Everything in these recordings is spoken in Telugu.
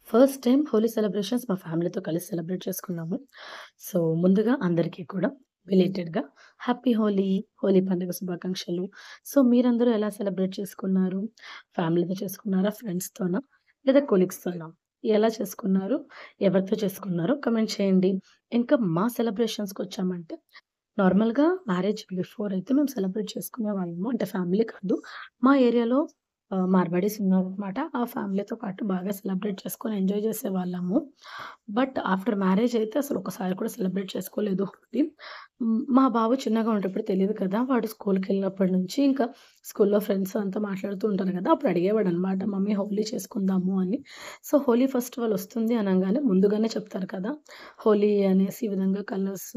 ఫస్ట్ టైమ్ హోలీ సెలబ్రేషన్స్ మా ఫ్యామిలీతో కలిసి సెలబ్రేట్ చేసుకున్నాము. సో, ముందుగా అందరికీ కూడా బిలేటెడ్‌గా హ్యాపీ హోలీ, హోలీ పండుగ శుభాకాంక్షలు. సో, మీరందరూ ఎలా సెలబ్రేట్ చేసుకున్నారు? ఫ్యామిలీతో చేసుకున్నారా? ఫ్రెండ్స్‌తోనా? లేదా కొలీగ్స్‌తోనా? ఎలా చేసుకున్నారు? ఎవరితో చేసుకున్నారో కామెంట్ చేయండి. ఇంకా మా సెలబ్రేషన్స్‌కొచ్చామంటే నార్మల్‌గా మ్యారేజ్ బిఫోర్ అయితే మేము సెలబ్రేట్ చేసుకునేవాళ్ళము. అంటే ఫ్యామిలీ కాదు. మా ఏరియాలో మార్వాడీస్ ఉన్నారనమాట. ఆ ఫ్యామిలీతో పాటు బాగా సెలబ్రేట్ చేసుకొని ఎంజాయ్ చేసేవాళ్ళము. బట్ ఆఫ్టర్ మ్యారేజ్ అయితే అసలు ఒక్కసారి కూడా సెలబ్రేట్ చేసుకోలేదు హోలీ. మా బాబు చిన్నగా ఉండేటప్పుడు తెలీదు కదా! వాడు స్కూల్‌కెళ్ళినప్పటి నుంచి ఇంకా స్కూల్‌లో ఫ్రెండ్స్ అంతా మాట్లాడుతూ ఉంటారు కదా! అప్పుడు అడిగేవాడనమాట. మమ్మీ హోలీ చేసుకుందాము అని. సో, హోలీ ఫెస్టివల్ వస్తుంది అనంగానే ముందుగానే చెప్తారు కదా! హోలీ అనేసి ఈ విధంగా కలర్స్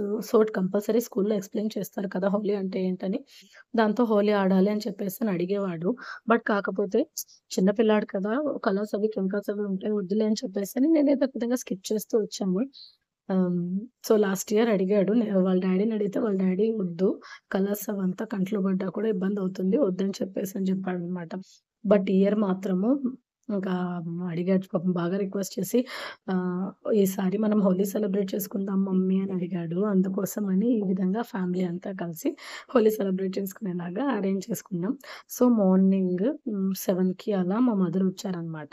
కంపల్సరీ స్కూల్‌లో ఎక్స్‌ప్లెయిన్ చేస్తారు కదా! హోలీ అంటే ఏంటని. దాంతో హోలీ ఆడాలి అని చెప్పేసని అడిగేవాడు. బట్ కాకపోతే చిన్న పిల్లాడు కదా! కలర్స్ అవి, కెమికల్స్ అవి ఉంటాయి వద్దులే అని చెప్పేసని నేనేదో ఒక విధంగా స్కిప్ చేస్తూ వచ్చాము. ఆహ్, సో, లాస్ట్ ఇయర్ అడిగాడు. వాళ్ళ డ్యాడీని అడిగితే వాళ్ళ డ్యాడీ "వద్దు. కలర్స్ అవంతా కంట్లో పడ్డా కూడా ఇబ్బందవుతుంది. వద్దని" చెప్పేసని చెప్పాడనమాట. బట్ ఈ ఇయర్ మాత్రము ఇంకా అడిగాడు పాపం బాగా రిక్వెస్ట్ చేసి ఆహ్, "ఈసారి మనం హోలీ సెలబ్రేట్ చేసుకుందాం మమ్మీ" అని అడిగాడు. అందుకోసమని ఈ విధంగా ఫ్యామిలీ అంతా కలిసి హోలీ సెలబ్రేట్ చేసుకునేలాగా అరేంజ్ చేసుకున్నాం. సో, మార్నింగ్ 7కి అలా మా మదర్ వచ్చారనమాట.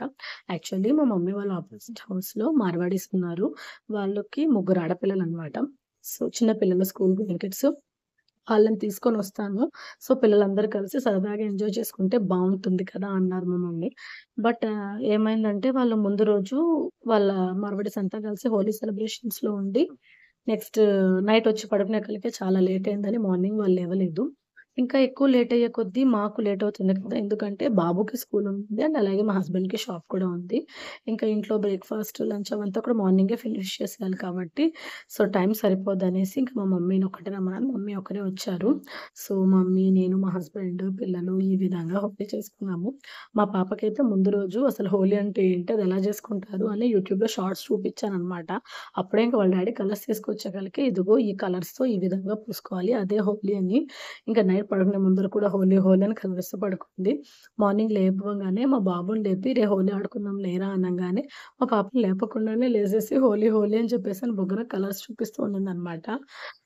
యాక్చువల్లీ మా మమ్మీ వాళ్ళ ఆపోజిట్ హౌస్‌లో మార్వాడీస్ ఉన్నారు. వాళ్ళకి ముగ్గురు ఆడపిల్లలనమాట. సో, చిన్న పిల్లలు స్కూల్ గోయింగ్ కిడ్స్. వాళ్ళని తీసుకొనొస్తాను. సో, పిల్లలందరూ కలిసి సరదాగా ఎంజాయ్ చేసుకుంటే బావుంటుంది కదా! అన్నారు మా మమ్మీ. బట్ ఏమైందంటే వాళ్ళు ముందు రోజు వాళ్ళ మార్వాడీస్ అంతా కలిసి హోలీ సెలబ్రేషన్స్‌లో ఉండి నెక్స్ట్ నైట్ వచ్చి పడుకునేకల్కే చాలా లేట్ అయిందని మార్నింగ్ వాళ్ళు లేవలేదు. ఇంకా ఎక్కువ లేట్ అయ్యే కొద్దీ మాకు లేట్ అవుతుంది కదా! ఎందుకంటే బాబుకి స్కూల్ ఉంది. అండ్ అలాగే మా హస్బెండ్‌కి షాప్ కూడా ఉంది. ఇంకా ఇంట్లో బ్రేక్‌ఫాస్ట్, లంచ్ అవంతా కూడా మార్నింగే ఫినిష్ చేసేయాలి కాబట్టి సో, టైం సరిపోదనేసి ఇంక మా మమ్మీని ఒక్కటే రమ్మన్నాను. మమ్మీ ఒక్కరే వచ్చారు. సో, మమ్మీ, నేను, మా హస్బెండ్, పిల్లలు ఈ విధంగా హోలీ చేసుకున్నాము. మా పాపకైతే ముందు రోజు అసలు హోలీ అంటే ఏంటి? అదెలా చేసుకుంటారు? అని యూట్యూబ్‌లో షార్ట్స్ చూపిచ్చాననమాట. అప్పుడే ఇంక వాళ్ళ డ్యాడీ కలర్స్ తీసుకొచ్చేకలకి ఇదిగో ఈ కలర్స్‌తో ఈ విధంగా పూసుకోవాలి. అదే హోలీ అని ఇంక నైట్ పడుకునే ముందర కూడా హోలీ, హోలీ అని కలరిస్తూ పడుకుంది. మార్నింగ్ లేపంగానే మా బాబుని లేపి "రే హోలీ ఆడుకుందాం లేరా" అనంగానే మా పాప లేపకుండానే లేసేసి హోలీ, హోలీ అని చెప్పేసని బుగ్గన కలర్స్ చూపిస్తూ ఉండిందనమాట.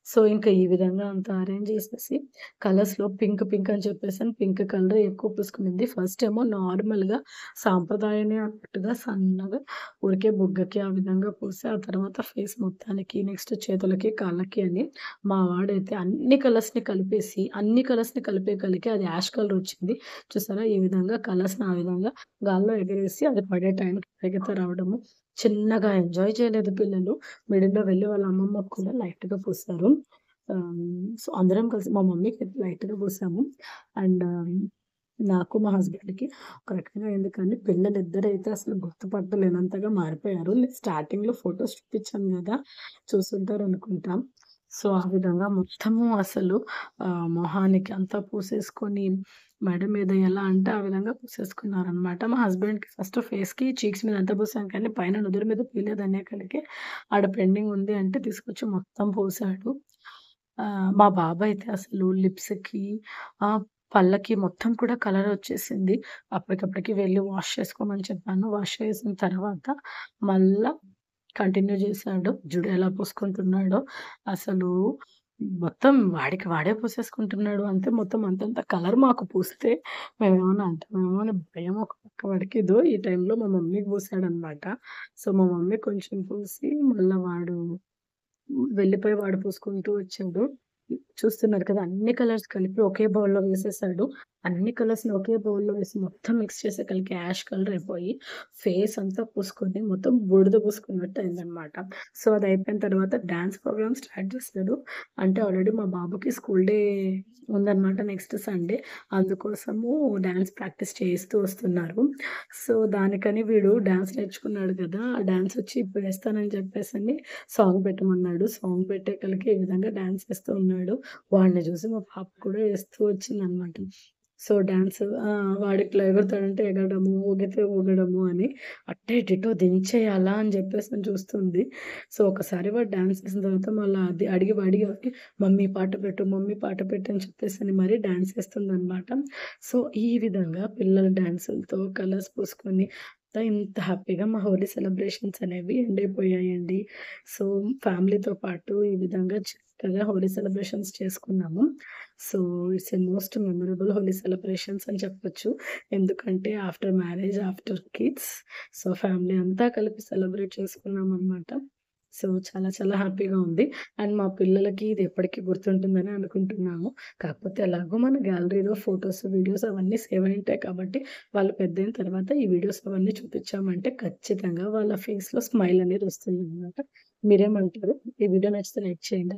సో, ఇంక ఈ విధంగా అంతా అరేంజ్ చేసేసి కలర్స్‌లో పింక్, పింక్ అని చెప్పేసని పింక్ కలర్ ఎక్కువ పూసుకునింది. ఫస్ట్ ఏమో నార్మల్‌గా సాంప్రదాయమే అన్నట్టుగా సన్నగా ఊరికే బుగ్గకి ఆ విధంగా పూసి, ఆ తర్వాత ఫేస్ మొత్తానికి, నెక్స్ట్ చేతులకి, కాళ్ళకి అని మా వాడైతే అన్ని కలర్స్‌ని కలిపేకలికి అది యాష్ కలర్ వచ్చింది. చూసారా? ఈ విధంగా కలర్స్‌ని ఆ విధంగా గాల్లో ఎగరేసి అది పడే టైంకి పరిగెత్తి రావడము. చిన్నగా ఎంజాయ్ చేయలేదు పిల్లలు. మిడిల్‌లో వెళ్లి వాళ్ళ అమ్మమ్మకి కూడా లైట్‌గా పూసారు. సో, అందరం కలిసి మా మమ్మీకి లైట్‌గా పూసాము. అండ్ నాకు మా హస్బెండ్‌కి ఒక రకంగా అయింది కానీ పిల్లలిద్దరైతే అసలు గుర్తుపట్టలేనంతగా మారిపోయారు. స్టార్టింగ్‌లో ఫోటోస్ చూపించాను గదా! చూసుంటారనుకుంటా. సో, ఆ విధంగా మొత్తము అసలు మొహానికి అంతా పూసేసుకొని మెడ మీద ఎలా అంటే ఆ విధంగా పూసేసుకున్నారనమాట. మా హస్బెండ్‌కి ఫస్ట్ ఫేస్‌కి, చీక్స్ మీద అంతా పూసాం కానీ పైన నుదురు మీద పూయలేదనేకలకి ఆడ పెండింగ్ ఉంది అంటే తీసుకొచ్చి మొత్తం పూసాడు. మా బాబయితే అసలు లిప్స్‌కి పళ్ళకి మొత్తం కూడా కలరొచ్చేసింది. అప్పటికప్పటికి వెళ్లి వాష్ చేసుకోమని చెప్పాను. వాష్ చేసిన తర్వాత మళ్ళా కంటిన్యూ చేశాడు. చూడు ఎలా పూసుకుంటున్నాడో. అసలు మొత్తం వాడికి వాడే పూసేసుకుంటున్నాడు. అంతే మొత్తం అంతంత కలర్ మాకు పూస్తే మేమేమన్నా అంటామేమో అని భయం ఒక పక్క వాడికి. ఇదో ఈ టైంలో మా మమ్మీకి పూసాడనమాట. సో, మా మమ్మీ కొంచెం పూసి మళ్ళా వాడు వెళ్ళిపోయి వాడు పూసుకుంటూ వచ్చాడు. చూస్తున్నారు కదా! అన్ని కలర్స్ కలిపి ఒకే బౌల్‌లో వేసేసాడు. అన్ని కలర్స్‌ని ఒకే బౌల్‌లో వేసి మొత్తం మిక్స్ చేసేకలికి యాష్ కలర్ అయిపోయి, ఫేస్ అంతా పూసుకొని మొత్తం బూడిద పూసుకున్నట్టు అయిందనమాట. సో, అదయిపోయిన తర్వాత డాన్స్ ప్రోగ్రామ్ స్టార్ట్ చేశాడు. అంటే ఆల్రెడీ మా బాబుకి స్కూల్ డే ఉందనమాట నెక్స్ట్ సండే. అందుకోసము డాన్స్ ప్రాక్టీస్ చేయిస్తూ వస్తున్నారు. సో, దానికని వీడు డాన్స్ నేర్చుకున్నాడు కదా! ఆ డాన్స్ వచ్చి ఇప్పుడు వేస్తానని చెప్పేసని సాంగ్ పెట్టమన్నాడు. సాంగ్ పెట్టేకలకి ఈ విధంగా డాన్స్ ఏస్తూ ఉన్నాడు. వాడిని చూసి మా పాప కూడా ఏస్తూ వచ్చిందనమాట. సో, డాన్స్ వాడిట్లా ఎగురుతాడంటే ఎగరడము, ఊగితే ఊగడము అని అట్టే డిటో దించేయాలా అని చెప్పేసని చూస్తుంది. సో, ఒకసారి వాడు డాన్స్ ఏసిన తర్వాత మళ్ళా అది అడిగి అడిగి మమ్మీ పాట పెట్టు, మమ్మీ పాట పెట్టు అని చెప్పేసని మరి డాన్స్ ఏస్తుందనమాట. సో, ఈ విధంగా పిల్లలు డాన్సులతో కలర్స్ పూసుకొని ఇంత హ్యాపీగా మా హోలీ సెలబ్రేషన్స్ అనేవి ఎండ్ అయిపోయాయండి. సో, ఫ్యామిలీతో పాటు ఈ విధంగా చక్కగా హోలీ సెలబ్రేషన్స్ చేసుకున్నాము. So, it's a most memorable Holi celebrations అని చెప్పొచ్చు. ఎందుకంటే after marriage, after kids so, family అంతా కలిపి సెలబ్రేట్ చేసుకున్నామనమాట. సో, చాలా చాలా హ్యాపీగా ఉంది. అండ్ మా పిల్లలకి ఇది ఎప్పటికి గుర్తుంటుందని అనుకుంటున్నాము. కాకపోతే ఎలాగో మన గ్యాలరీలో ఫోటోస్, వీడియోస్ అవన్నీ సేవ్ అయ్యుంటాయి కాబట్టి, వాళ్ళు పెద్దయిన తర్వాత ఈ వీడియోస్ అవన్నీ చూపిచ్చామంటే ఖచ్చితంగా వాళ్ళ ఫేస్‌లో స్మైల్ అనేది వస్తుందనమాట. మీరేమంటారు? ఈ వీడియో నచ్చితే లైక్ చేయండి.